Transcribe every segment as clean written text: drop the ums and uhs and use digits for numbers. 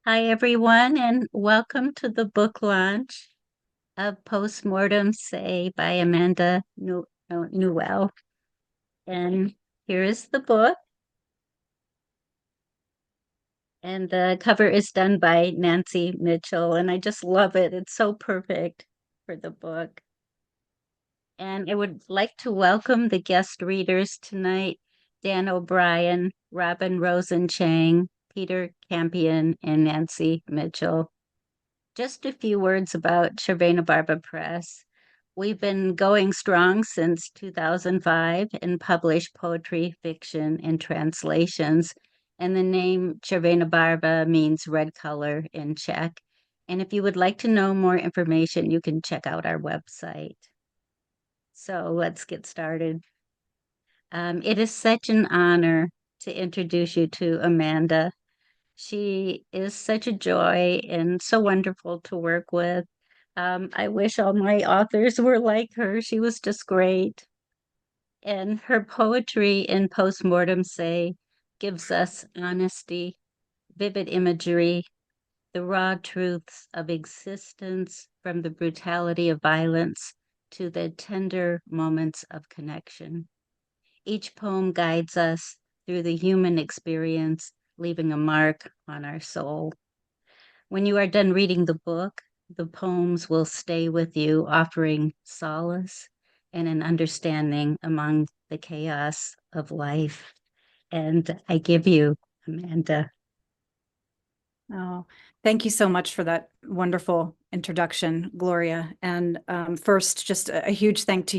Hi, everyone, and welcome to the book launch of Postmortem Say by Amanda Newell. And here is the book. And the cover is done by Nancy Mitchell, and I just love it. It's so perfect for the book. And I would like to welcome the guest readers tonight, Dan O'Brien, Robin Rosen Chang, Peter Campion, and Nancy Mitchell. Just a few words about Barva Press. We've been going strong since 2005 and publish poetry, fiction, and translations. And the name Barva means red color in Czech. And if you would like to know more information, you can check out our website. So let's get started. It is such an honor to introduce you to Amanda. She is such a joy and so wonderful to work with. I wish all my authors were like her. She was just great. And her poetry in Postmortem Say gives us honesty, vivid imagery, the raw truths of existence, from the brutality of violence to the tender moments of connection. Each poem guides us through the human experience, leaving a mark on our soul. When you are done reading the book, the poems will stay with you, offering solace and an understanding among the chaos of life. And I give you, Amanda. Oh, thank you so much for that wonderful introduction, Gloria. And first, just a huge thanks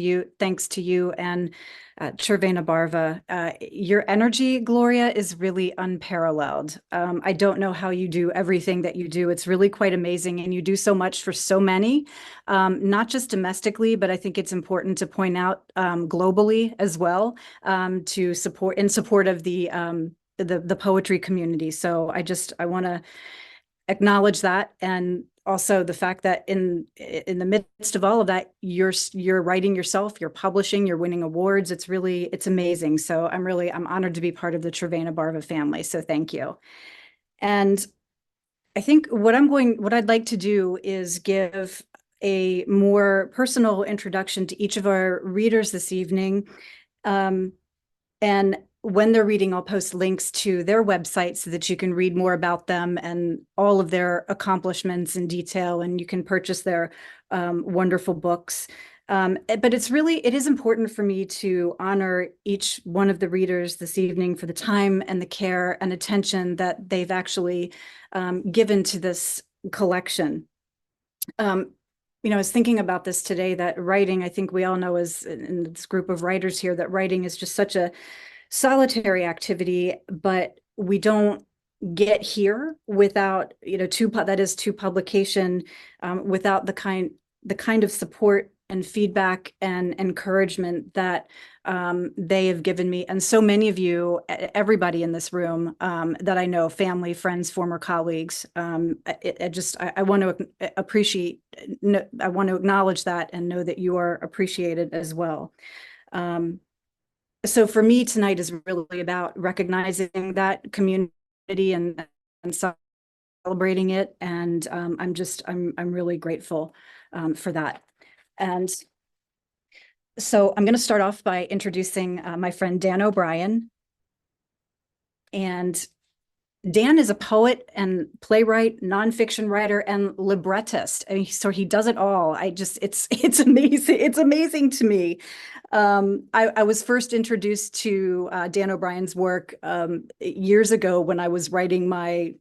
to you and Barva. Your energy, Gloria, is really unparalleled. I don't know how you do everything that you do. It's really quite amazing, and you do so much for so many, not just domestically, but I think it's important to point out globally as well, to support of the poetry community. So I want to acknowledge that, and also the fact that in the midst of all of that, you're writing yourself, you're publishing, you're winning awards. It's amazing. So I'm honored to be part of the Barva family. So thank you. And I think what I'd like to do is give a more personal introduction to each of our readers this evening. And when they're reading, I'll post links to their website so that you can read more about them and all of their accomplishments in detail, and you can purchase their wonderful books. But it is important for me to honor each one of the readers this evening for the time and the care and attention that they've actually given to this collection. I was thinking about this today, that writing, I think we all know, as in this group of writers here, that writing is just such a solitary activity, but we don't get here without, to publication, without the kind of support and feedback and encouragement that they have given me. And so many of you, everybody in this room that I know, family, friends, former colleagues, I want to appreciate, I want to acknowledge that and know that you are appreciated as well. So for me, tonight is really about recognizing that community and celebrating it. And I'm really grateful for that. And so I'm going to start off by introducing my friend Dan O'Brien. And Dan is a poet and playwright, nonfiction writer, and librettist. I mean, so he does it all. It's amazing. It's amazing to me. I was first introduced to Dan O'Brien's work years ago when I was writing my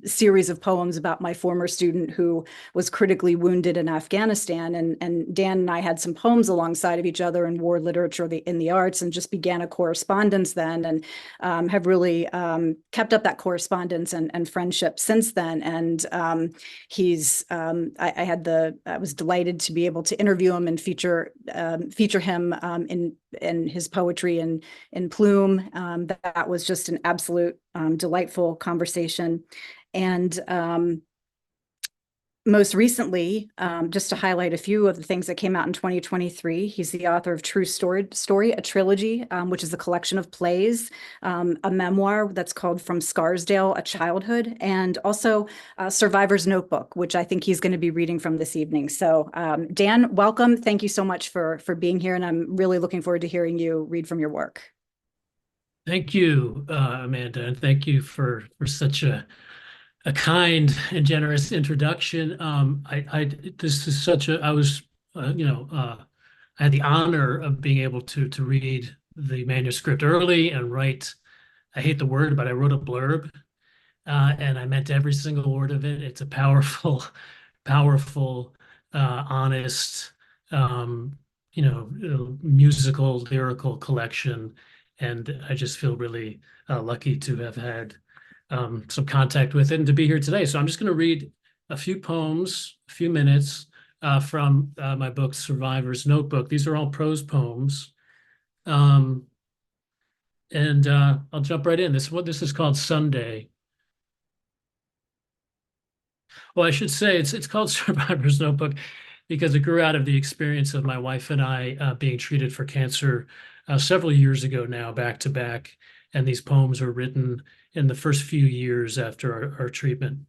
series of poems about my former student who was critically wounded in Afghanistan. And Dan and I had some poems alongside of each other in war literature, in the arts, and just began a correspondence then, and have really kept up that correspondence and friendship since then. And I was delighted to be able to interview him and feature him in his poetry in Plume. That was just an absolute delightful conversation. And most recently, just to highlight a few of the things that came out in 2023, he's the author of True Story, a trilogy, which is a collection of plays, a memoir that's called From Scarsdale, A Childhood, and also Survivor's Notebook, which I think he's going to be reading from this evening. So Dan, welcome. Thank you so much for being here, and I'm really looking forward to hearing you read from your work. Thank you, Amanda, and thank you for such a kind and generous introduction. This is such a, I was, I had the honor of being able to read the manuscript early and write. I hate the word, but I wrote a blurb, and I meant every single word of it. It's a powerful, powerful, honest, musical, lyrical collection, and I just feel really lucky to have had some contact with it and to be here today. So I'm just going to read a few poems, a few minutes from my book, Survivor's Notebook. These are all prose poems. And I'll jump right in. This is called Sunday. Well, I should say it's called Survivor's Notebook because it grew out of the experience of my wife and I being treated for cancer several years ago now, back to back. And these poems were written in the first few years after our treatment.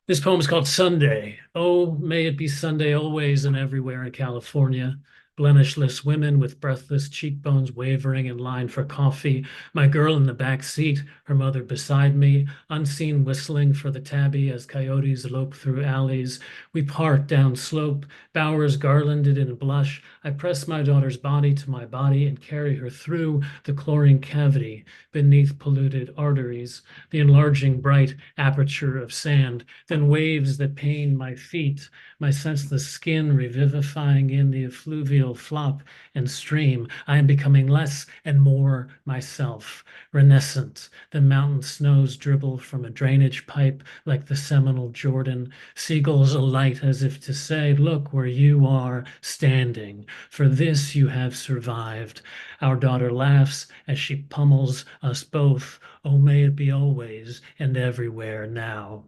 This poem is called Sunday. Oh, may it be Sunday always and everywhere in California. Blemishless women with breathless cheekbones wavering in line for coffee. My girl in the back seat, her mother beside me, unseen whistling for the tabby as coyotes lope through alleys. We part down slope, bowers garlanded in blush. I press my daughter's body to my body and carry her through the chlorine cavity beneath polluted arteries, the enlarging bright aperture of sand, then waves that pain my feet, my senseless skin revivifying in the effluvial flop and stream. I am becoming less and more myself, renescent. The mountain snows dribble from a drainage pipe like the Seminole Jordan. Seagulls alight as if to say, look where you are standing. For this you have survived. Our daughter laughs as she pummels us both. Oh, may it be always and everywhere now.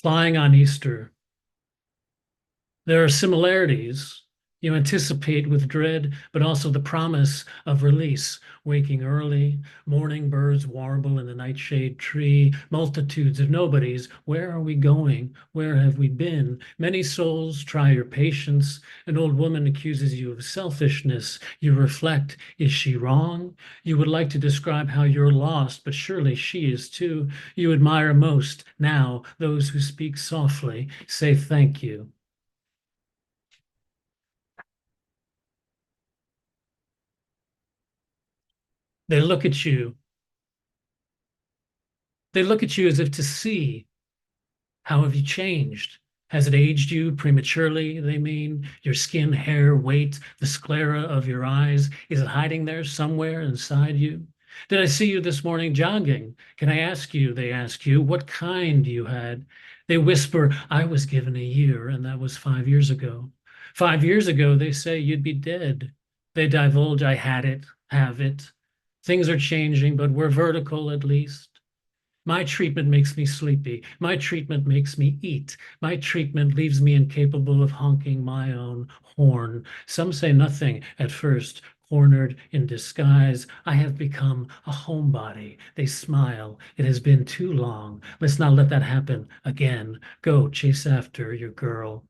Flying on Easter. There are similarities you anticipate with dread, but also the promise of release. Waking early, morning birds warble in the nightshade tree, multitudes of nobodies. Where are we going? Where have we been? Many souls try your patience. An old woman accuses you of selfishness. You reflect, is she wrong? You would like to describe how you're lost, but surely she is too. You admire most now those who speak softly, say thank you. They look at you. They look at you as if to see, how have you changed? Has it aged you prematurely? They mean your skin, hair, weight, the sclera of your eyes. Is it hiding there somewhere inside you? Did I see you this morning jogging? Can I ask you, they ask you, what kind you had? They whisper, I was given a year, and that was 5 years ago. 5 years ago, they say you'd be dead. They divulge, I had it, have it. Things are changing, but we're vertical at least. My treatment makes me sleepy. My treatment makes me eat. My treatment leaves me incapable of honking my own horn. Some say nothing at first, cornered in disguise. I have become a homebody. They smile. It has been too long. Let's not let that happen again. Go chase after your girl.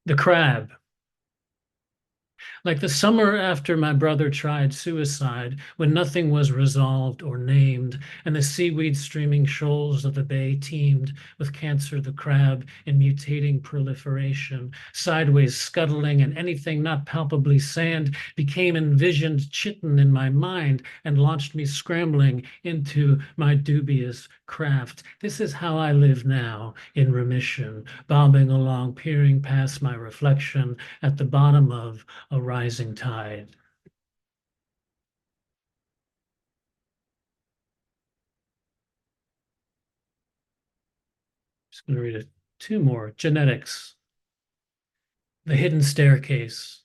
The crab. Like the summer after my brother tried suicide, when nothing was resolved or named, and the seaweed streaming shoals of the bay teemed with cancer the crab in mutating proliferation, sideways scuttling, and anything not palpably sand became envisioned chitin in my mind and launched me scrambling into my dubious craft. This is how I live now, in remission, bobbing along, peering past my reflection at the bottom of a rising tide. Just going to read two more. Genetics. The hidden staircase.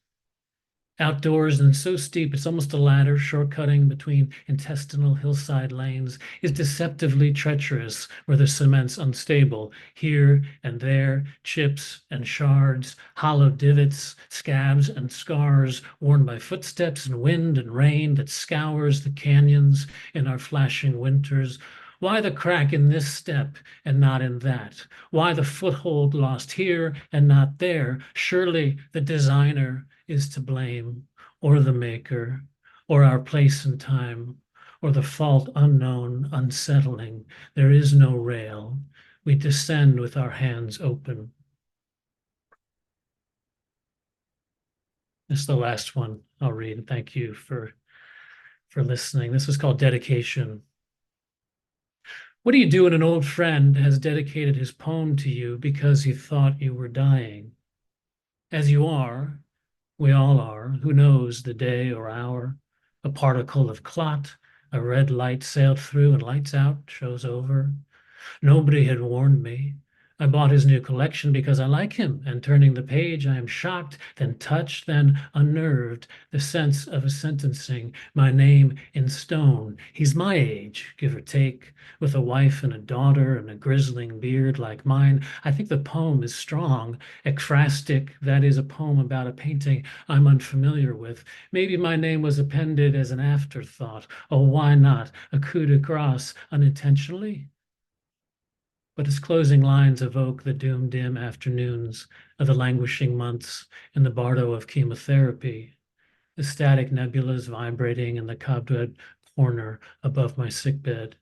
Outdoors and so steep it's almost a ladder, shortcutting between intestinal hillside lanes, is deceptively treacherous where the cement's unstable. Here and there, chips and shards, hollow divots, scabs and scars worn by footsteps and wind and rain that scours the canyons in our flashing winters. Why the crack in this step and not in that? Why the foothold lost here and not there? Surely the designer is to blame, or the maker, or our place and time, or the fault unknown, unsettling. There is no rail. We descend with our hands open. This is the last one I'll read. Thank you for listening. This is called Dedication. What do you do when an old friend has dedicated his poem to you because he thought you were dying? As you are, we all are, who knows the day or hour, a particle of clot, a red light sailed through and lights out, shows over. Nobody had warned me. I bought his new collection because I like him, and turning the page, I am shocked, then touched, then unnerved. The sense of a sentencing, my name in stone. He's my age, give or take, with a wife and a daughter and a grizzling beard like mine. I think the poem is strong, ekphrastic, that is a poem about a painting I'm unfamiliar with. Maybe my name was appended as an afterthought. Oh, why not? A coup de grace unintentionally? But his closing lines evoke the doom-dim afternoons of the languishing months in the bardo of chemotherapy, the static nebulas vibrating in the cobweb corner above my sickbed.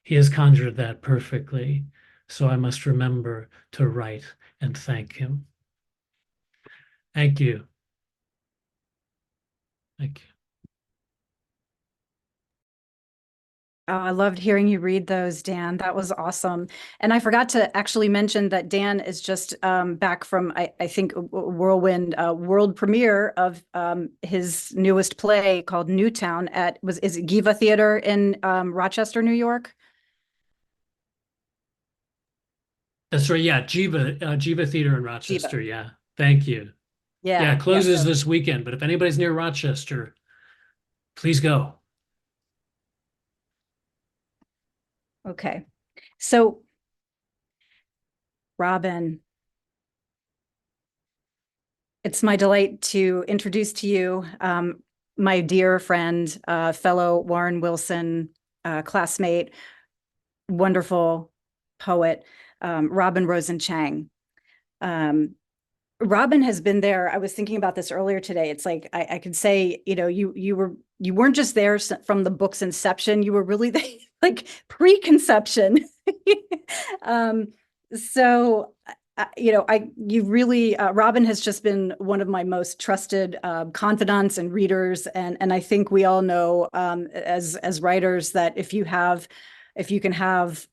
He has conjured that perfectly, so I must remember to write and thank him. Thank you. Thank you. Oh, I loved hearing you read those, Dan. That was awesome. And I forgot to actually mention that Dan is just back from, I think, Whirlwind world premiere of his newest play called Newtown is it Giva Theater in Rochester, New York? That's right. Yeah, Jiva Theater in Rochester. Giva. Yeah. Thank you. Yeah, it closes this weekend, but if anybody's near Rochester, please go. Okay. So, Robin, it's my delight to introduce to you my dear friend, fellow Warren Wilson classmate, wonderful poet, Robin Rosen Chang. Robin has been there. I was thinking about this earlier today. It's like I could say, you know, you weren't just there from the book's inception. You were really like preconception. So you know, you really Robin has just been one of my most trusted confidants and readers, and I think we all know as writers that if you can have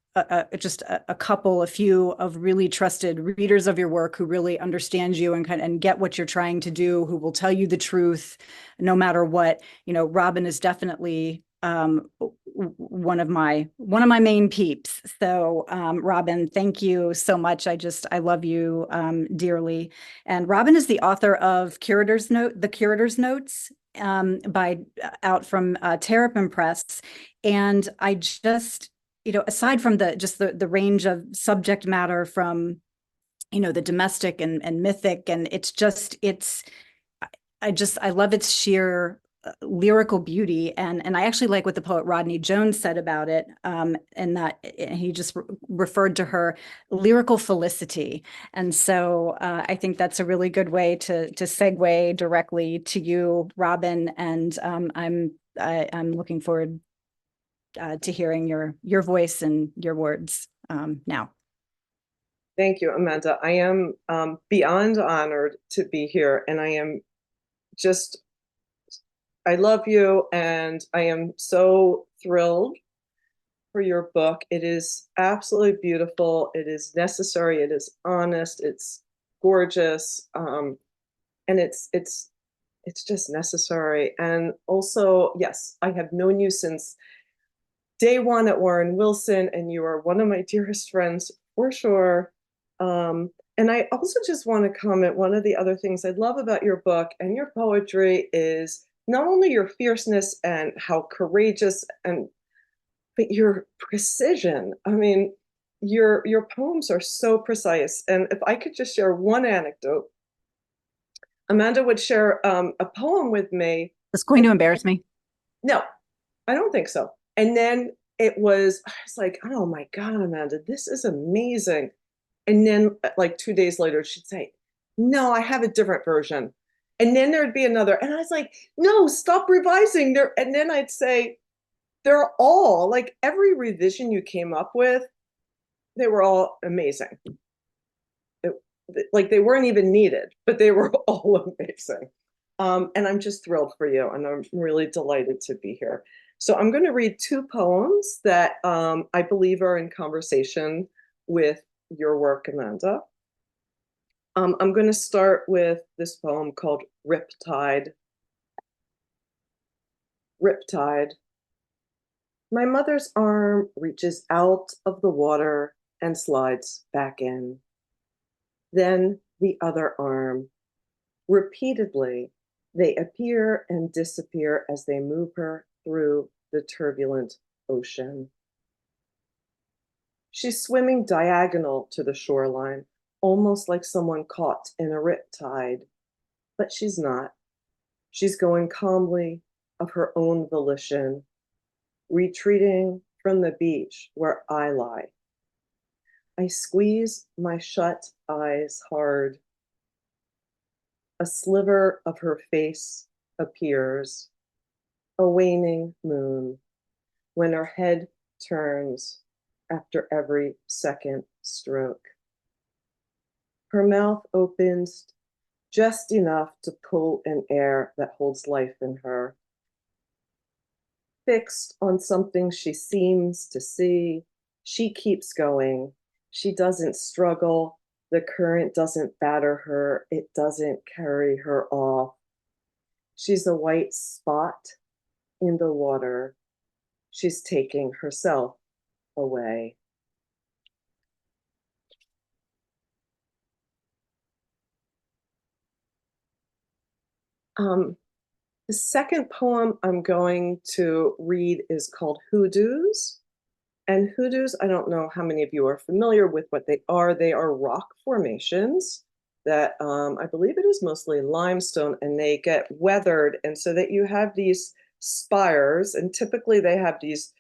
just a couple, a few of really trusted readers of your work who really understand you and get what you're trying to do, who will tell you the truth no matter what, you know, Robin is definitely one of my main peeps. So Robin, thank you so much. I love you dearly. And Robin is the author of The Curator's Notes out from Terrapin Press. And I just, you know, aside from the range of subject matter from, you know, the domestic and mythic, and I love its sheer lyrical beauty. And I actually like what the poet Rodney Jones said about it, and that he just referred to her lyrical felicity. And so I think that's a really good way to segue directly to you, Robin. And I'm looking forward to hearing your voice and your words now. Thank you, Amanda. I am beyond honored to be here, and I love you, and I am so thrilled for your book. It is absolutely beautiful. It is necessary. It is honest. It's gorgeous, and it's just necessary. And also, yes, I have known you since day one at Warren Wilson, and you are one of my dearest friends for sure. And And I also just want to comment, one of the other things I love about your book and your poetry is not only your fierceness and how courageous, but your precision. I mean, your poems are so precise. And if I could just share one anecdote, Amanda would share a poem with me. It's going to embarrass me. No, I don't think so. And then I was like, oh my God, Amanda, this is amazing. And then like 2 days later, she'd say, no, I have a different version. And then there'd be another. And I was like, no, stop revising there. And then I'd say, they're all like every revision you came up with, they were all amazing. Like they weren't even needed, but they were all amazing. And I'm just thrilled for you. And I'm really delighted to be here. So I'm going to read two poems that I believe are in conversation with your work, Amanda. I'm going to start with this poem called Riptide. Riptide. My mother's arm reaches out of the water and slides back in. Then the other arm. Repeatedly, they appear and disappear as they move her through the turbulent ocean. She's swimming diagonal to the shoreline, almost like someone caught in a riptide. But she's not. She's going calmly of her own volition, retreating from the beach where I lie. I squeeze my shut eyes hard. A sliver of her face appears, a waning moon, when her head turns after every second stroke. Her mouth opens just enough to pull in air that holds life in her. Fixed on something she seems to see, she keeps going. She doesn't struggle. The current doesn't batter her. It doesn't carry her off. She's a white spot in the water. She's taking herself away. The second poem I'm going to read is called Hoodoos. And hoodoos, I don't know how many of you are familiar with what they are. They are rock formations that I believe it is mostly limestone, and they get weathered. And so that you have these spires, and typically they have these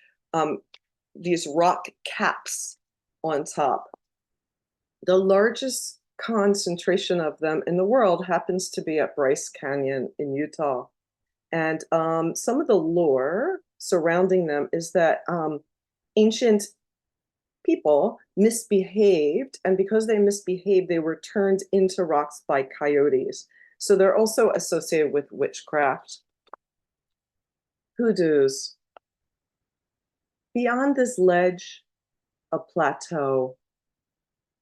rock caps on top. The largest concentration of them in the world happens to be at Bryce Canyon in Utah. And some of the lore surrounding them is that ancient people misbehaved, and because they misbehaved, they were turned into rocks by coyotes. So they're also associated with witchcraft. Hoodoos. Beyond this ledge, a plateau,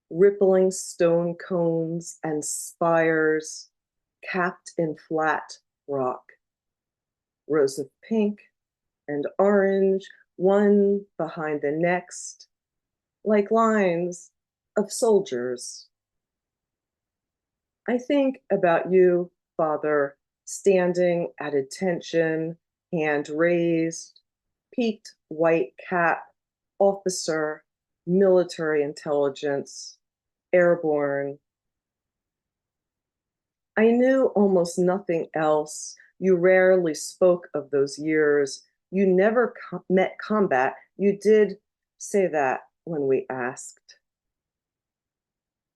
rippling stone cones and spires capped in flat rock. Rows of pink and orange, one behind the next, like lines of soldiers. I think about you, Father, standing at attention, hand raised, peaked white cap, officer, military intelligence, airborne. I knew almost nothing else. You rarely spoke of those years. You never met combat. You did say that when we asked.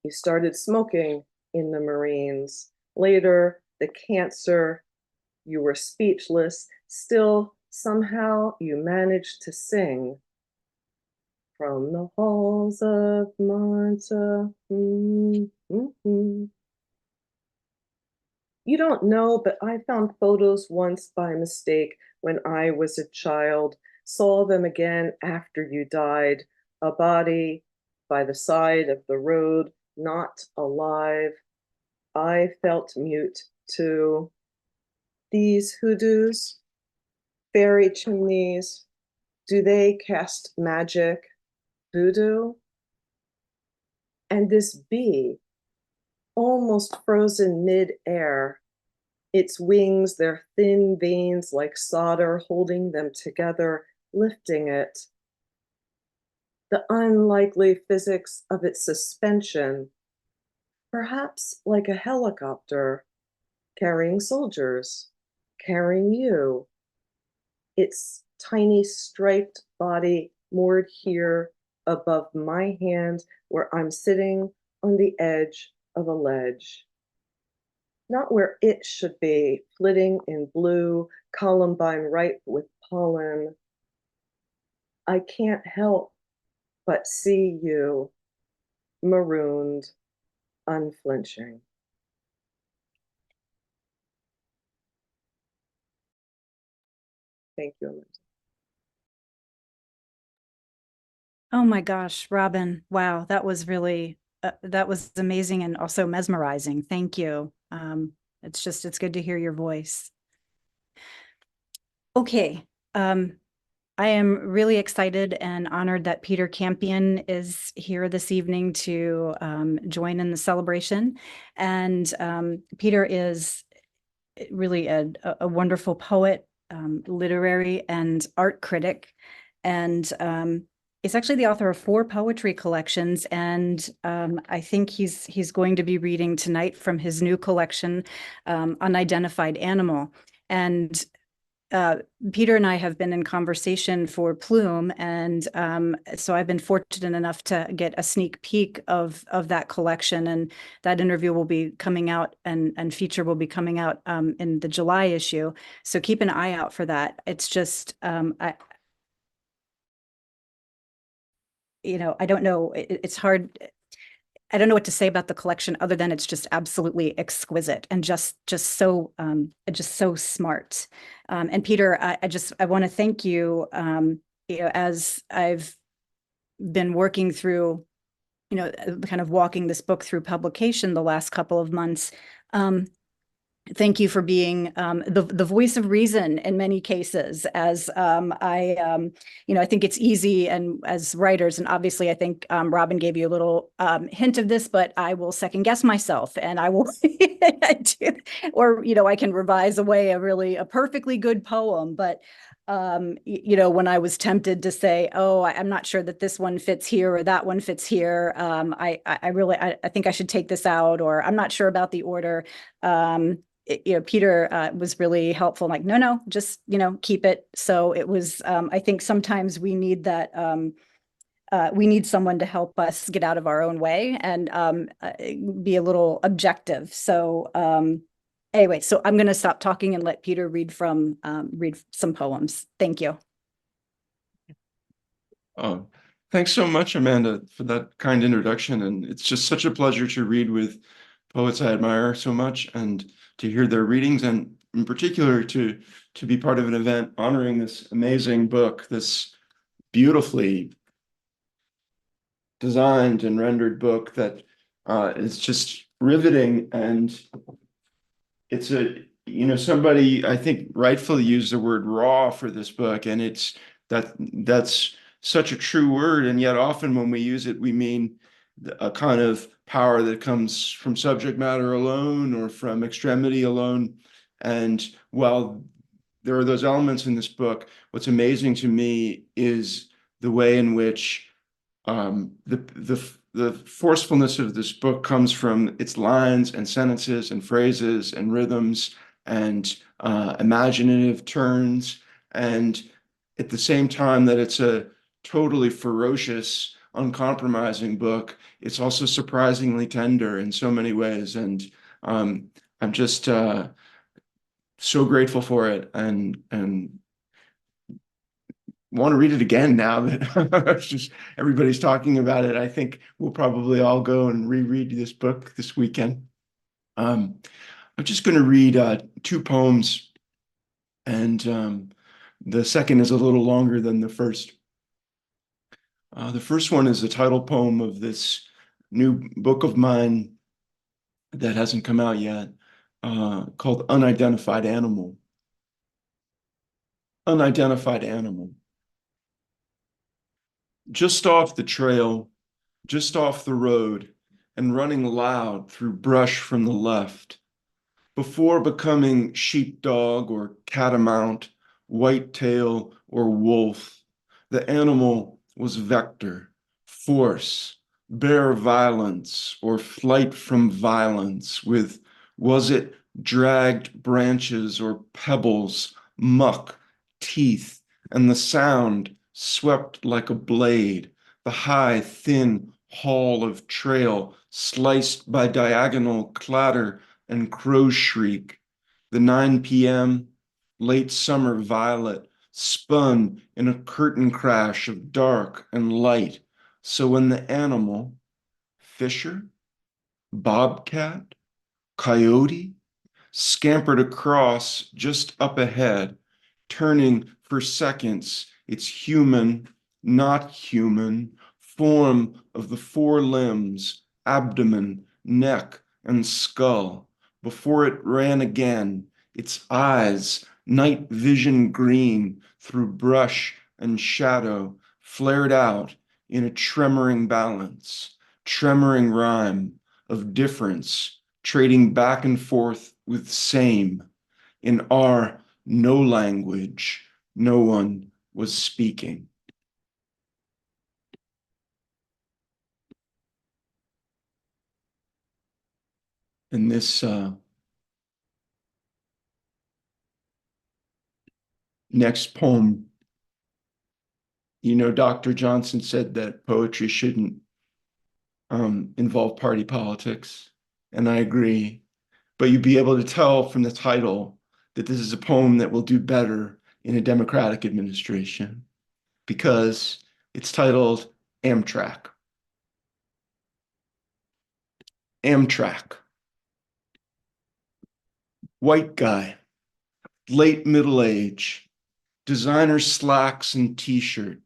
You started smoking in the Marines. Later, the cancer. You were speechless. Still, somehow, you managed to sing. From the halls of Manta. You don't know, but I found photos once by mistake when I was a child, saw them again after you died, a body by the side of the road, not alive. I felt mute too. These hoodoos, fairy chimneys, do they cast magic, voodoo? And this bee almost frozen mid-air. Its wings, their thin veins like solder holding them together, lifting it. The unlikely physics of its suspension, perhaps like a helicopter, carrying soldiers, carrying you. Its tiny striped body moored here above my hand where I'm sitting on the edge of a ledge. Not where it should be, flitting in blue, columbine ripe with pollen. I can't help but see you, marooned, unflinching. Thank you, Amanda. Oh my gosh, Robin. Wow, that was really, that was amazing and also mesmerizing. Thank you. It's good to hear your voice. Okay. I am really excited and honored that Peter Campion is here this evening to join in the celebration. And Peter is really a wonderful poet, literary and art critic. And is actually the author of 4 poetry collections, and I think he's going to be reading tonight from his new collection, Unidentified Animal. And Peter and I have been in conversation for Plume, and so I've been fortunate enough to get a sneak peek of that collection, and that interview will be coming out, and feature will be coming out in the July issue. So keep an eye out for that. It's just I don't know. It's hard. I don't know what to say about the collection other than it's just absolutely exquisite and just so smart. And Peter, I want to thank you. As I've been working through, kind of walking this book through publication the last couple of months. Thank you for being the voice of reason in many cases, as I think it's easy, and as writers, and obviously I think Robin gave you a little hint of this, but I will second guess myself, and I will or I can revise away a perfectly good poem, but when I was tempted to say, oh, I'm not sure that this one fits here or that one fits here, I think I should take this out, or I'm not sure about the order. Peter was really helpful. Like, no, just, keep it. So it was, I think sometimes we need that, we need someone to help us get out of our own way and be a little objective. So anyway, so I'm going to stop talking and let Peter read some poems. Thank you. Oh, thanks so much, Amanda, for that kind introduction. And it's just such a pleasure to read with poets I admire so much and to hear their readings, and in particular to be part of an event honoring this amazing book, this beautifully designed and rendered book that is just riveting. And it's somebody I think rightfully used the word raw for this book, and that's such a true word, and yet often when we use it, we mean a kind of power that comes from subject matter alone or from extremity alone. And while there are those elements in this book, what's amazing to me is the way in which the forcefulness of this book comes from its lines and sentences and phrases and rhythms and imaginative turns. And at the same time that it's a totally ferocious, uncompromising book, it's also surprisingly tender in so many ways. And I'm just so grateful for it, and want to read it again now that just everybody's talking about it. I think we'll probably all go and reread this book this weekend. I'm just going to read 2 poems, and the second is a little longer than the first. The first one is the title poem of this new book of mine that hasn't come out yet, called Unidentified Animal. Unidentified Animal. Just off the trail, just off the road, and running loud through brush from the left. Before becoming sheepdog or catamount, whitetail or wolf, the animal was vector, force, bare violence or flight from violence with, was it dragged branches or pebbles, muck, teeth, and the sound swept like a blade, the high, thin haul of trail sliced by diagonal clatter and crow shriek. The 9 p.m. late summer violet spun in a curtain crash of dark and light. So when the animal, fisher, bobcat, coyote, scampered across just up ahead, turning for seconds its human, not human, form of the four limbs, abdomen, neck, and skull, before it ran again, its eyes, night vision green through brush and shadow, flared out in a tremoring balance, tremoring rhyme of difference, trading back and forth with same. In our no language, no one was speaking. And this next poem, you know, Dr. Johnson said that poetry shouldn't involve party politics, and I agree. But you'd be able to tell from the title that this is a poem that will do better in a Democratic administration because it's titled Amtrak. Amtrak. White guy, late middle age, designer slacks and t-shirt,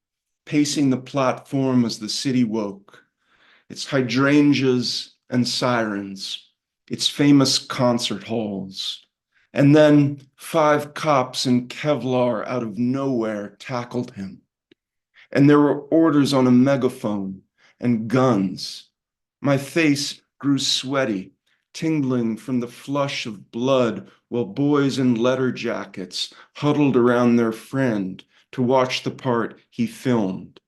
pacing the platform as the city woke. Its hydrangeas and sirens, its famous concert halls. And then 5 cops in Kevlar out of nowhere tackled him. And there were orders on a megaphone and guns. My face grew sweaty, tingling from the flush of blood while boys in leather jackets huddled around their friend to watch the part he filmed.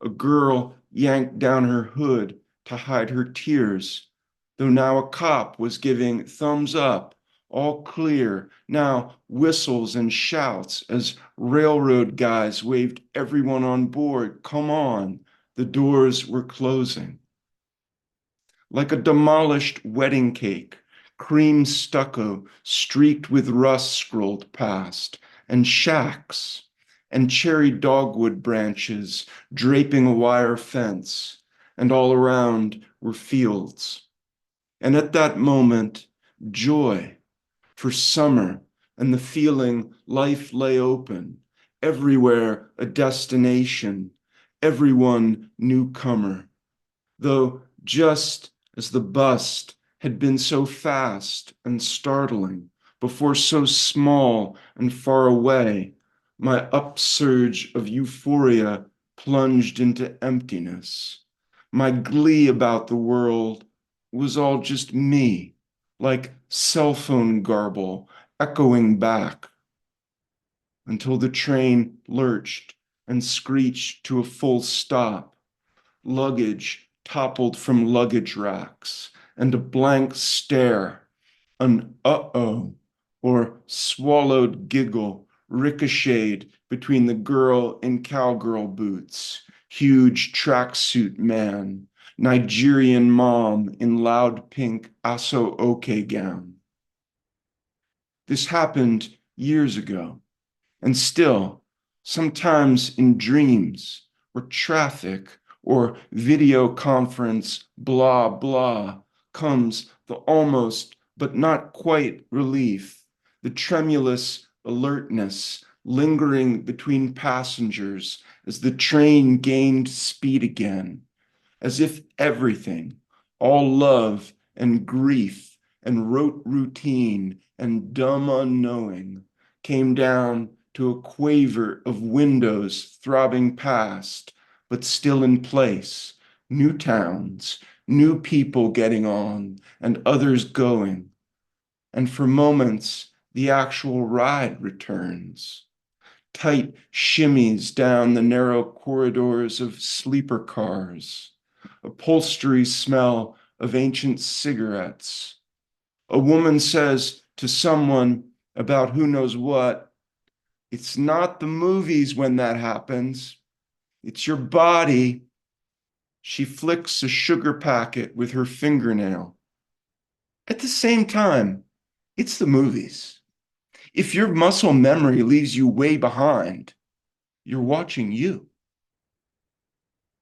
A girl yanked down her hood to hide her tears, though now a cop was giving thumbs up, all clear, now whistles and shouts as railroad guys waved everyone on board, come on, the doors were closing. Like a demolished wedding cake, cream stucco streaked with rust scrolled past, and shacks, and cherry dogwood branches draping a wire fence, and all around were fields. And at that moment, joy for summer and the feeling life lay open, everywhere a destination, everyone newcomer. Though just as the bust had been so fast and startling, before so small and far away, my upsurge of euphoria plunged into emptiness. My glee about the world was all just me, like cell phone garble echoing back, until the train lurched and screeched to a full stop. Luggage toppled from luggage racks, and a blank stare, an uh-oh or swallowed giggle ricocheted between the girl in cowgirl boots, huge tracksuit man, Nigerian mom in loud pink aso-oke gown. This happened years ago, and still, sometimes in dreams or traffic or video conference, blah, blah, comes the almost but not quite relief, the tremulous alertness lingering between passengers as the train gained speed again, as if everything, all love and grief and rote routine and dumb unknowing, came down to a quaver of windows throbbing past, but still in place, new towns, new people getting on and others going. And for moments, the actual ride returns. Tight shimmies down the narrow corridors of sleeper cars, upholstery smell of ancient cigarettes. A woman says to someone about who knows what, "It's not the movies when that happens. It's your body." She flicks a sugar packet with her fingernail. At the same time, it's the movies. If your muscle memory leaves you way behind, you're watching you.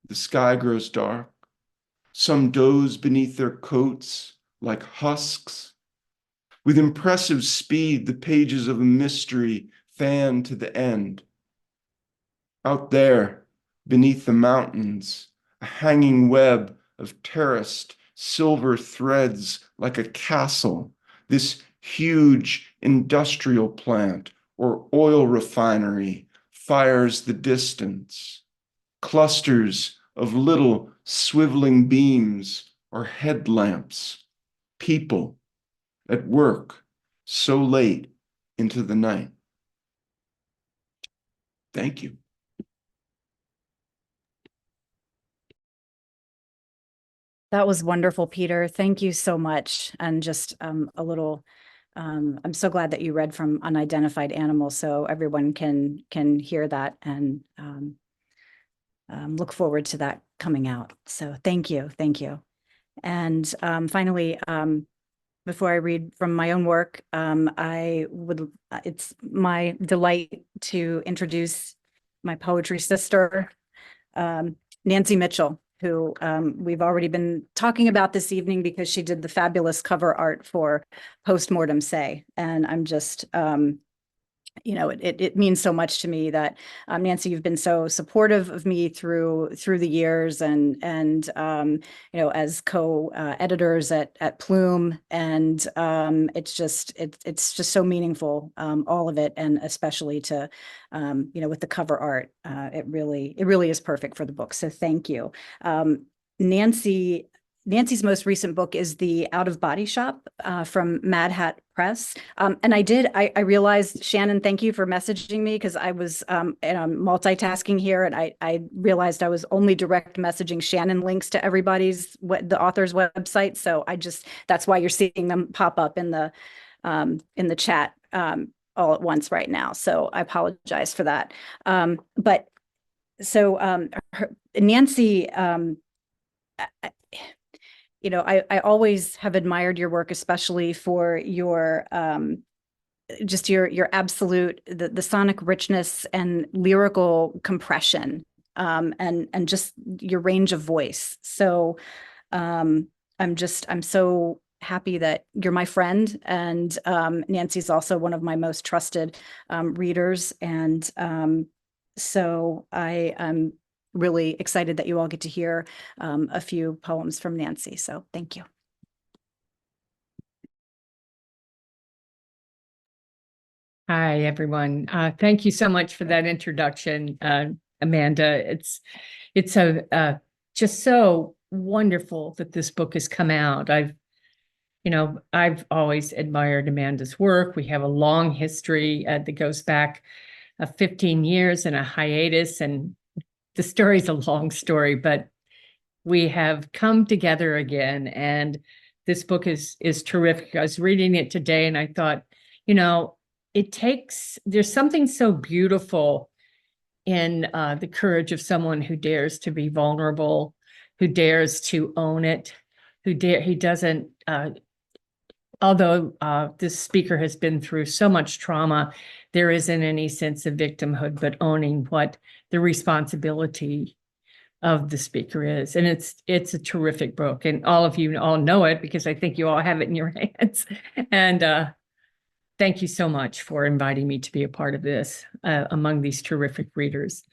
The sky grows dark. Some doze beneath their coats like husks. With impressive speed, the pages of a mystery fan to the end. Out there, beneath the mountains, a hanging web of terraced silver threads like a castle, this huge industrial plant or oil refinery fires the distance. Clusters of little swiveling beams or headlamps. People at work so late into the night. Thank you. That was wonderful, Peter. Thank you so much. And just a little, I'm so glad that you read from Unidentified Animals so everyone can hear that and look forward to that coming out. So thank you. Thank you. And finally, before I read from my own work, it's my delight to introduce my poetry sister, Nancy Mitchell, who we've already been talking about this evening because she did the fabulous cover art for Postmortem Say. And I'm just, it means so much to me that Nancy, you've been so supportive of me through the years and as co-editors at Plume, and it's just so meaningful, all of it, and especially to with the cover art, it really is perfect for the book. So thank you. Nancy's most recent book is The Out of Body Shop from Mad Hat Press. And I realized, Shannon, thank you for messaging me, because I was multitasking here, and I realized I was only direct messaging Shannon links to the author's website. So that's why you're seeing them pop up in the chat all at once right now. So I apologize for that. Nancy, I always have admired your work, especially for your just your absolute the sonic richness and lyrical compression, and just your range of voice. So I'm so happy that you're my friend, and Nancy's also one of my most trusted readers, and so I'm really excited that you all get to hear a few poems from Nancy. So thank you. Hi, everyone. Thank you so much for that introduction, Amanda. It's just so wonderful that this book has come out. I've always admired Amanda's work. We have a long history that goes back 15 years and a hiatus, and the story's a long story, but we have come together again, and this book is terrific. I was reading it today, and I thought, there's something so beautiful in the courage of someone who dares to be vulnerable, who dares to own it, he doesn't, although this speaker has been through so much trauma, there isn't any sense of victimhood, but owning what the responsibility of the speaker is. And it's a terrific book, and all of you all know it because I think you all have it in your hands. And thank you so much for inviting me to be a part of this among these terrific readers.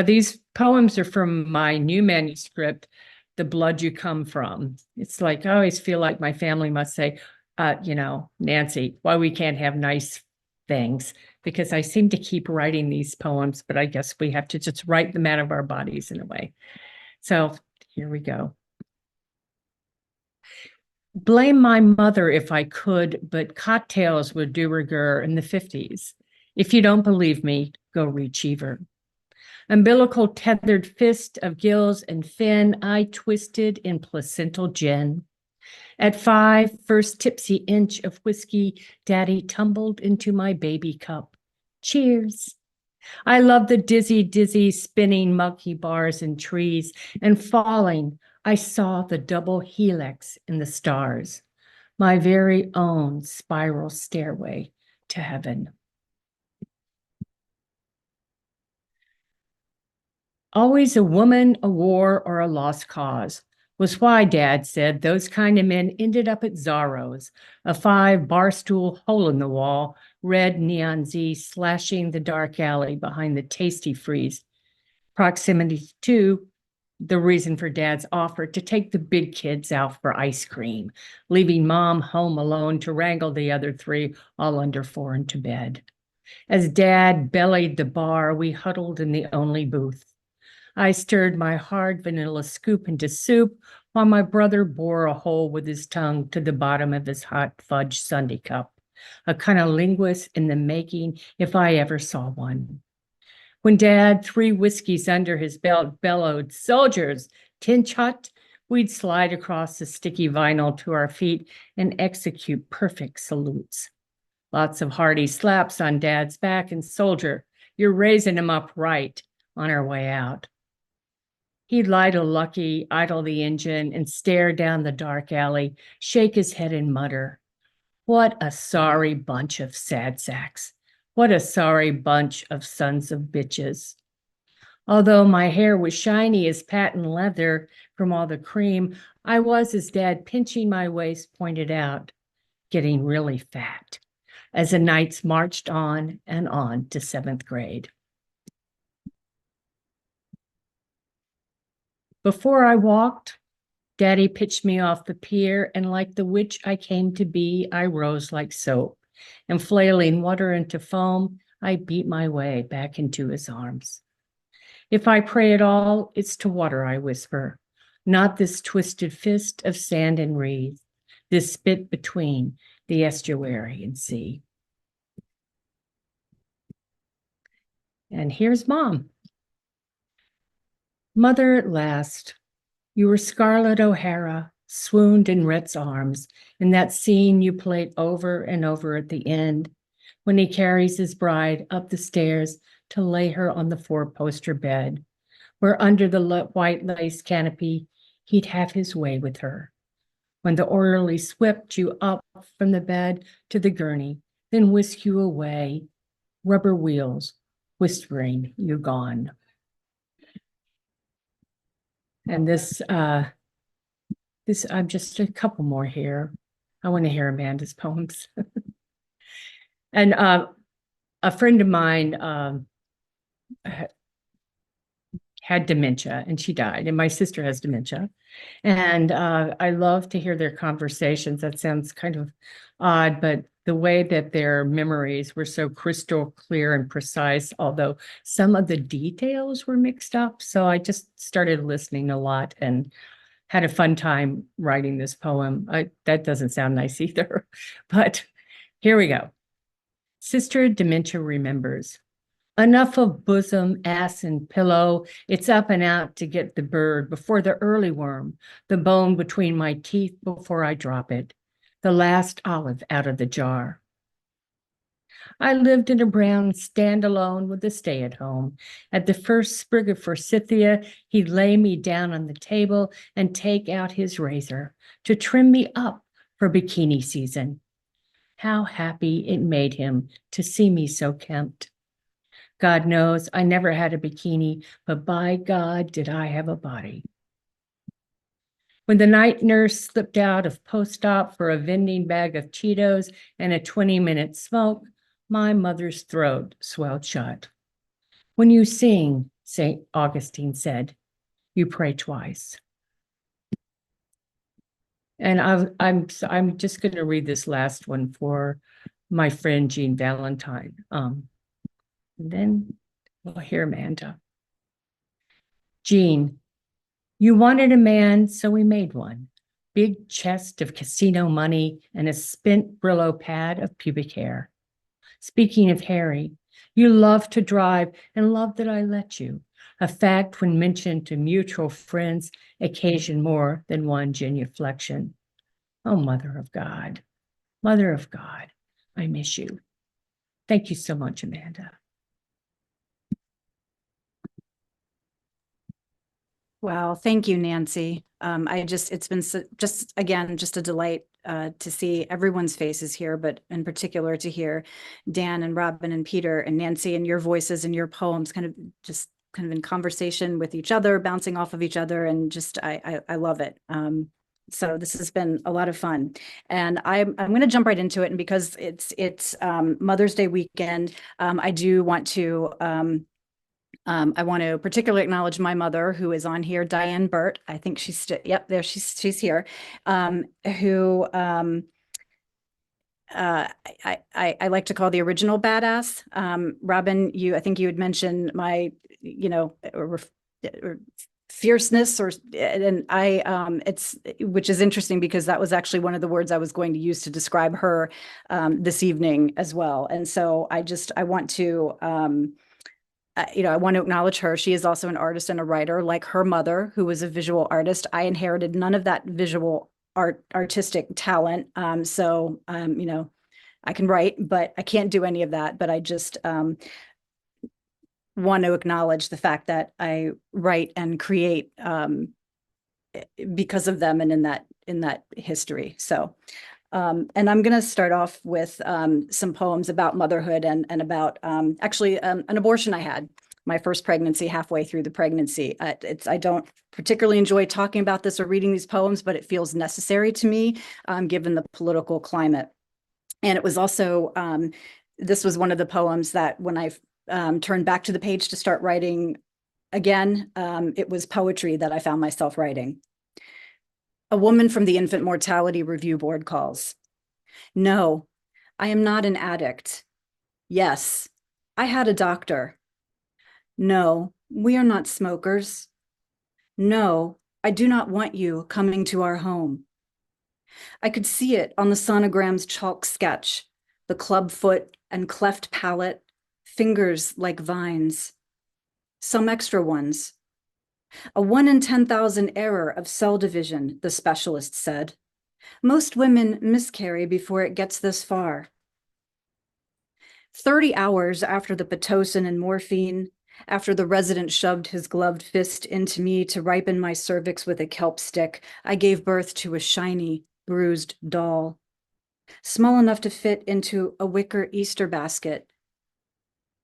These poems are from my new manuscript, The Blood You Come From. It's like, I always feel like my family must say, Nancy, why we can't have nice things, because I seem to keep writing these poems, but I guess we have to just write them out of our bodies in a way. So here we go. Blame my mother if I could, but cocktails were de rigueur in the 50s. If you don't believe me, go read Cheever. Umbilical tethered fist of gills and fin, I twisted in placental gin. At 5, first tipsy inch of whiskey, Daddy tumbled into my baby cup. Cheers. I love the dizzy spinning monkey bars and trees, and falling, I saw the double helix in the stars, my very own spiral stairway to heaven. Always a woman, a war, or a lost cause was why Dad said those kind of men ended up at Zorro's, a 5-barstool hole in the wall, red neon Z slashing the dark alley behind the Tasty Freeze. Proximity to the reason for Dad's offer to take the big kids out for ice cream, leaving Mom home alone to wrangle the other 3, all under 4, into bed. As Dad bellied the bar, we huddled in the only booth. I stirred my hard vanilla scoop into soup while my brother bore a hole with his tongue to the bottom of his hot fudge sundae cup, a kind of linguist in the making if I ever saw one. When Dad, 3 whiskeys under his belt, bellowed, "Soldiers, tinch hut," we'd slide across the sticky vinyl to our feet and execute perfect salutes. Lots of hearty slaps on Dad's back and "Soldier, you're raising him up right," on our way out. He'd light a lucky, idle the engine, and stare down the dark alley, shake his head and mutter, "What a sorry bunch of sad sacks. What a sorry bunch of sons of bitches." Although my hair was shiny as patent leather from all the cream, I was, as Dad pinching my waist pointed out, getting really fat as the nights marched on and on to 7th grade. Before I walked, Daddy pitched me off the pier, and like the witch I came to be, I rose like soap, and flailing water into foam, I beat my way back into his arms. If I pray at all, it's to water, I whisper, not this twisted fist of sand and reeds, this spit between the estuary and sea. And here's Mom. Mother at last, you were Scarlett O'Hara, swooned in Rhett's arms in that scene you played over and over at the end, when he carries his bride up the stairs to lay her on the 4-poster bed, where under the white lace canopy, he'd have his way with her. When the orderly swept you up from the bed to the gurney, then whisked you away, rubber wheels, whispering you gone. And this, I'm just a couple more here. I want to hear Amanda's poems. And a friend of mine had dementia, and she died, and my sister has dementia. And I love to hear their conversations. That sounds kind of odd, but the way that their memories were so crystal clear and precise, although some of the details were mixed up. So I just started listening a lot and had a fun time writing this poem. That doesn't sound nice either, but here we go. Sister Dementia remembers. Enough of bosom, ass, and pillow. It's up and out to get the bird before the early worm, the bone between my teeth before I drop it, the last olive out of the jar. I lived in a brown standalone with a stay-at-home. At the first sprig of forsythia, he'd lay me down on the table and take out his razor to trim me up for bikini season. How happy it made him to see me so kempt. God knows I never had a bikini, but by God, did I have a body. When the night nurse slipped out of post-op for a vending bag of Cheetos and a 20-minute smoke, my mother's throat swelled shut. When you sing, St. Augustine said, you pray twice. And I'm just going to read this last one for my friend Jean Valentine. And then we'll hear Amanda. Jean, you wanted a man, so we made one. big chest of casino money, and a spent Brillo pad of pubic hair. Speaking of Harry, you love to drive and love that I let you. A fact when mentioned to mutual friends occasion more than one genuflection. Oh, Mother of God, I miss you. Thank you so much, Amanda. Wow, thank you, Nancy. It's been again, just a delight to see everyone's faces here, but in particular to hear Dan and Robin and Peter and Nancy and your voices and your poems kind of in conversation with each other, bouncing off of each other, and just I love it. So this has been a lot of fun, and I'm going to jump right into it. And because it's Mother's Day weekend, I do want to. I want to particularly acknowledge my mother, who is on here, Diane Burt. I think she's still, yep, there she's here. Who I like to call the original badass. Robin, I think you had mentioned my, or fierceness, and it's, which is interesting because that was actually one of the words I was going to use to describe her this evening as well. And so I want to. I want to acknowledge her. She is also an artist and a writer, like her mother, who was a visual artist. I inherited none of that visual artistic talent. So I can write, but I can't do any of that. But I just want to acknowledge the fact that I write and create because of them and in that history. So. And I'm going to start off with some poems about motherhood and about actually an abortion I had, my first pregnancy, halfway through the pregnancy. I don't particularly enjoy talking about this or reading these poems, but it feels necessary to me given the political climate. And it was also, this was one of the poems that when I turned back to the page to start writing again, it was poetry that I found myself writing. A woman from the Infant Mortality Review Board calls. No, I am not an addict. Yes, I had a doctor. No, we are not smokers. No, I do not want you coming to our home. I could see it on the sonogram's chalk sketch, the club foot and cleft palate, fingers like vines. Some extra ones. A 1 in 10,000 error of cell division, the specialist said. Most women miscarry before it gets this far. 30 hours after the Pitocin and morphine, after the resident shoved his gloved fist into me to ripen my cervix with a kelp stick, I gave birth to a shiny, bruised doll, small enough to fit into a wicker Easter basket,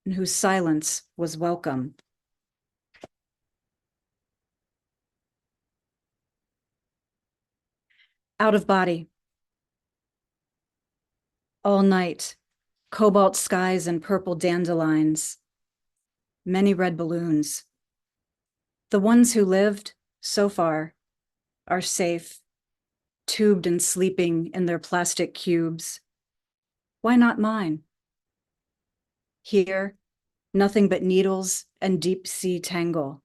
and whose silence was welcome. Out of body. All night, cobalt skies and purple dandelions, many red balloons. The ones who lived, so far, are safe, tubed and sleeping in their plastic cubes. Why not mine? Here, nothing but needles and deep sea tangle.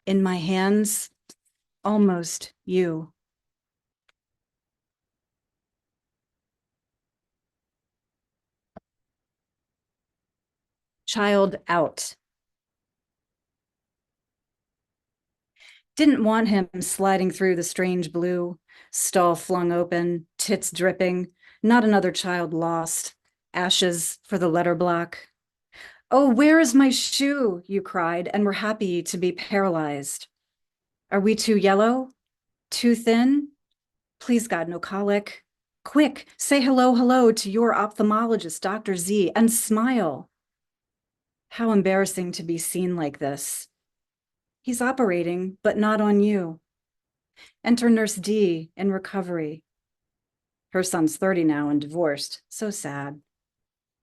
In my hands, almost you. Child out. Didn't want him sliding through the strange blue, stall flung open, tits dripping, not another child lost, ashes for the letter block. Oh, where is my shoe? You cried, and were happy to be paralyzed. Are we too yellow? Too thin? Please God, no colic. Quick, say hello, hello to your ophthalmologist, Dr. Z, and smile. How embarrassing to be seen like this. He's operating, but not on you. Enter Nurse D in recovery. Her son's 30 now and divorced. So sad.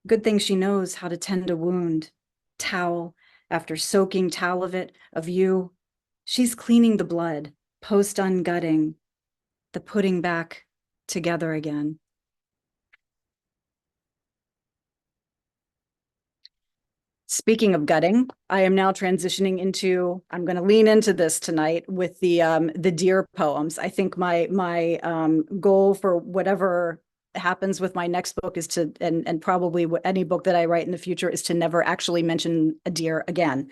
Good thing she knows how to tend a wound. Towel after soaking towel of you. She's cleaning the blood, post-ungutting, the putting back together again. Speaking of gutting, I am now transitioning into, I'm going to lean into this tonight with the deer poems. I think my goal for whatever happens with my next book is to, and probably any book that I write in the future, is to never actually mention a deer again.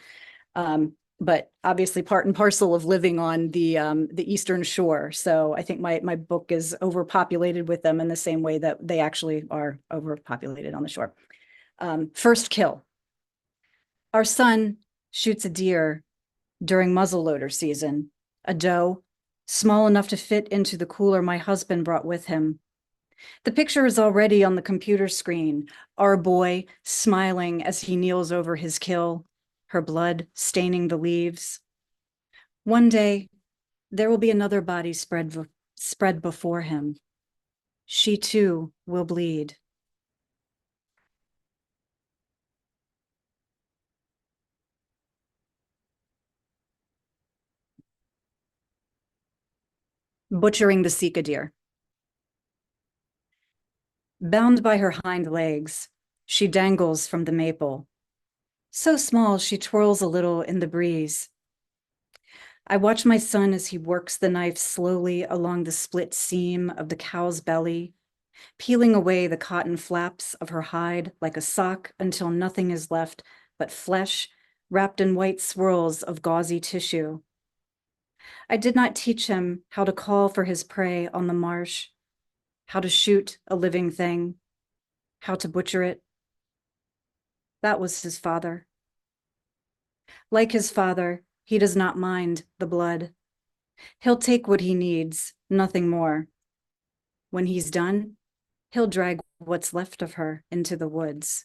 But obviously part and parcel of living on the Eastern Shore. So I think my book is overpopulated with them in the same way that they actually are overpopulated on the shore. First kill. Our son shoots a deer during muzzleloader season, a doe, small enough to fit into the cooler my husband brought with him. The picture is already on the computer screen, our boy smiling as he kneels over his kill, her blood staining the leaves. One day, there will be another body spread before him. She too will bleed. Butchering the Sika deer. Bound by her hind legs, she dangles from the maple. So small, she twirls a little in the breeze. I watch my son as he works the knife slowly along the split seam of the cow's belly, peeling away the cotton flaps of her hide like a sock until nothing is left but flesh wrapped in white swirls of gauzy tissue. I did not teach him how to call for his prey on the marsh, how to shoot a living thing, how to butcher it. That was his father. Like his father, he does not mind the blood. He'll take what he needs, nothing more. When he's done, he'll drag what's left of her into the woods.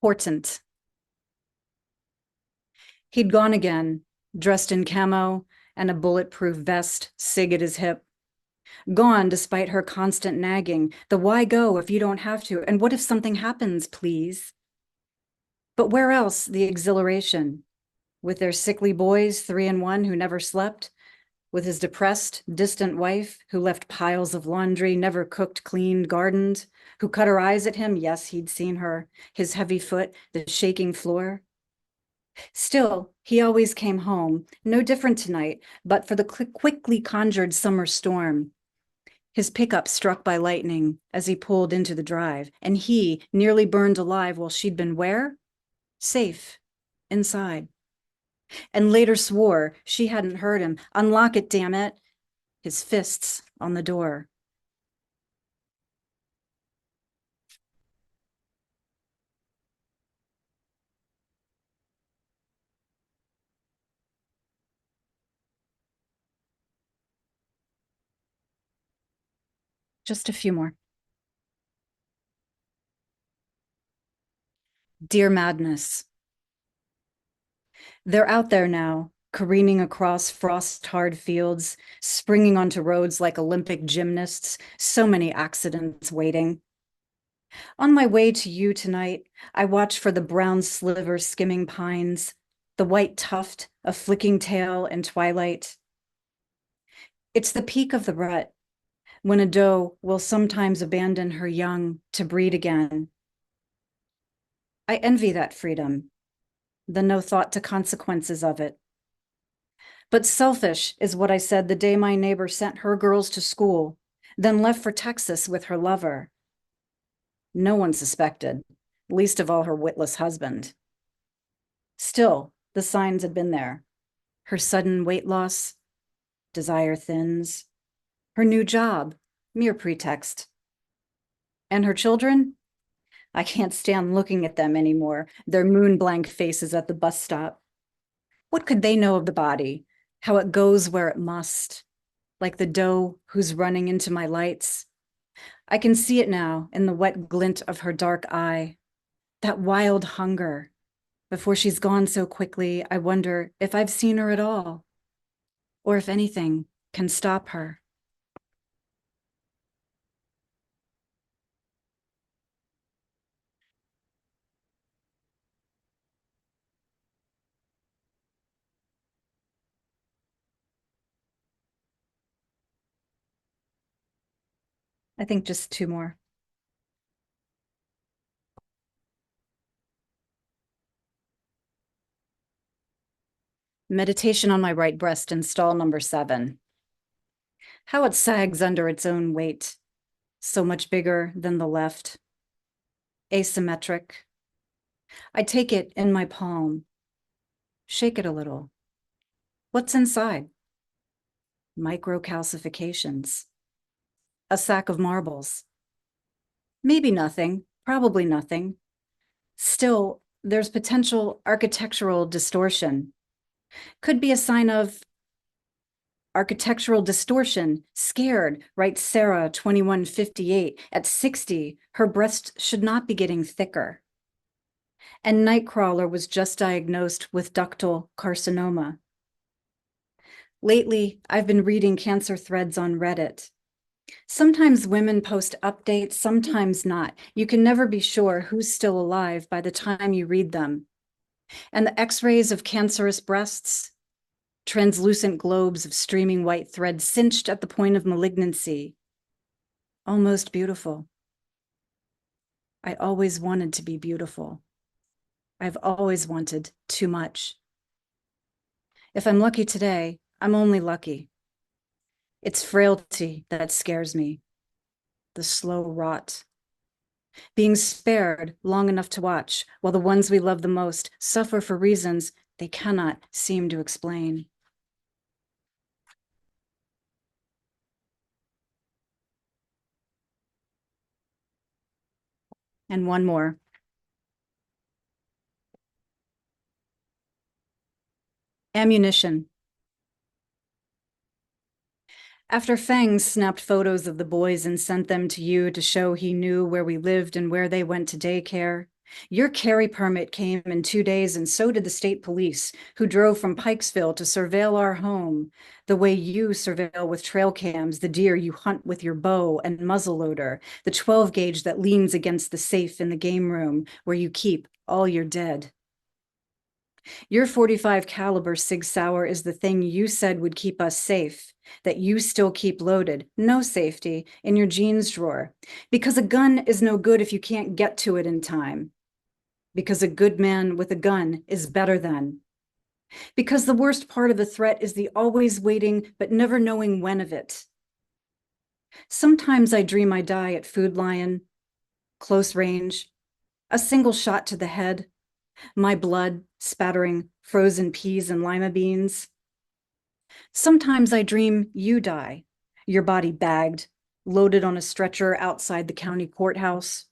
Important. He'd gone again, dressed in camo and a bulletproof vest, sig at his hip. Gone despite her constant nagging, the why go if you don't have to, and what if something happens, please? But where else the exhilaration? With their sickly boys, 3 and 1 who never slept, with his depressed, distant wife who left piles of laundry, never cooked, cleaned, gardened, who cut her eyes at him, yes, he'd seen her, his heavy foot, the shaking floor. Still, he always came home, no different tonight, but for the quickly conjured summer storm. His pickup struck by lightning as he pulled into the drive, and he nearly burned alive while she'd been where? Safe, inside. And later swore she hadn't heard him. Unlock it, damn it. His fists on the door. Just a few more. Dear madness. They're out there now, careening across frost-hard fields, springing onto roads like Olympic gymnasts, so many accidents waiting. On my way to you tonight, I watch for the brown sliver skimming pines, the white tuft, a flicking tail in twilight. It's the peak of the rut, when a doe will sometimes abandon her young to breed again. I envy that freedom, the no thought to consequences of it. But selfish is what I said the day my neighbor sent her girls to school, then left for Texas with her lover. No one suspected, least of all her witless husband. Still, the signs had been there. Her sudden weight loss, desire thins. Her new job, mere pretext. And her children? I can't stand looking at them anymore, their moon-blank faces at the bus stop. What could they know of the body, how it goes where it must, like the doe who's running into my lights? I can see it now in the wet glint of her dark eye, that wild hunger. Before she's gone so quickly, I wonder if I've seen her at all, or if anything can stop her. I think just two more. Meditation on my right breast in stall number 7. How it sags under its own weight, so much bigger than the left. Asymmetric. I take it in my palm, shake it a little. What's inside? Microcalcifications. A sack of marbles. Maybe nothing, probably nothing. Still, there's potential architectural distortion. Could be a sign of architectural distortion. Scared, writes Sarah 2158. At 60, her breast should not be getting thicker. And Nightcrawler was just diagnosed with ductal carcinoma. Lately, I've been reading cancer threads on Reddit. Sometimes women post updates, sometimes not. You can never be sure who's still alive by the time you read them. And the x-rays of cancerous breasts, translucent globes of streaming white thread cinched at the point of malignancy. Almost beautiful. I always wanted to be beautiful. I've always wanted too much. If I'm lucky today, I'm only lucky. It's frailty that scares me. The slow rot. Being spared long enough to watch while the ones we love the most suffer for reasons they cannot seem to explain. And one more. Ammunition. After Fang snapped photos of the boys and sent them to you to show he knew where we lived and where they went to daycare, your carry permit came in 2 days, and so did the state police, who drove from Pikesville to surveil our home, the way you surveil with trail cams the deer you hunt with your bow and muzzleloader, the 12 gauge that leans against the safe in the game room where you keep all your dead. Your 45 caliber Sig Sauer is the thing you said would keep us safe, that you still keep loaded, no safety, in your jeans drawer. Because a gun is no good if you can't get to it in time. Because a good man with a gun is better than. Because the worst part of the threat is the always waiting but never knowing when of it. Sometimes I dream I die at Food Lion, close range, a single shot to the head, my blood spattering frozen peas and lima beans. Sometimes I dream you die, your body bagged, loaded on a stretcher outside the county courthouse.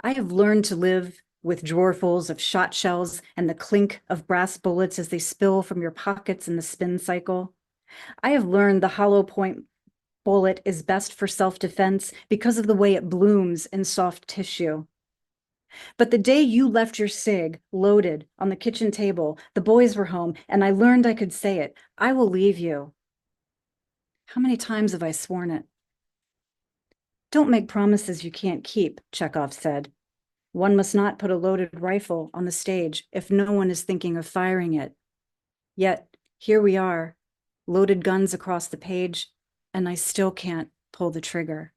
I have learned to live with drawerfuls of shot shells and the clink of brass bullets as they spill from your pockets in the spin cycle. I have learned the hollow point bullet is best for self-defense because of the way it blooms in soft tissue. But the day you left your Sig loaded on the kitchen table, the boys were home, and I learned I could say it. I will leave you. How many times have I sworn it? Don't make promises you can't keep, Chekhov said. One must not put a loaded rifle on the stage if no one is thinking of firing it. Yet, here we are, loaded guns across the page, and I still can't pull the trigger.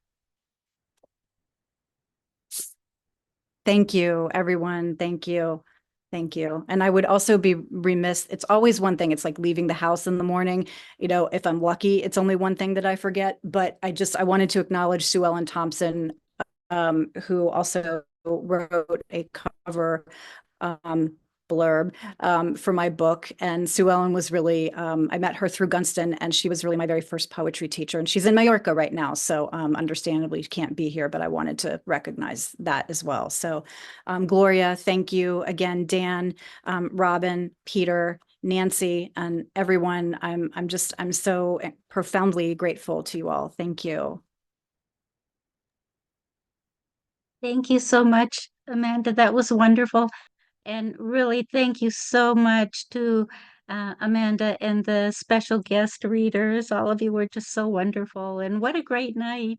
Thank you, everyone. Thank you. Thank you. And I would also be remiss. It's always one thing. It's like leaving the house in the morning. You know, if I'm lucky, it's only one thing that I forget. But I wanted to acknowledge Sue Ellen Thompson, who also wrote a cover blurb for my book. And Sue Ellen was really, I met her through Gunston, and she was really my very first poetry teacher. And she's in Mallorca right now. So understandably, she can't be here, but I wanted to recognize that as well. So Gloria, thank you again, Dan, Robin, Peter, Nancy, and everyone. I'm so profoundly grateful to you all. Thank you. Thank you so much, Amanda. That was wonderful. And really, thank you so much to Amanda and the special guest readers. All of you were just so wonderful. And what a great night.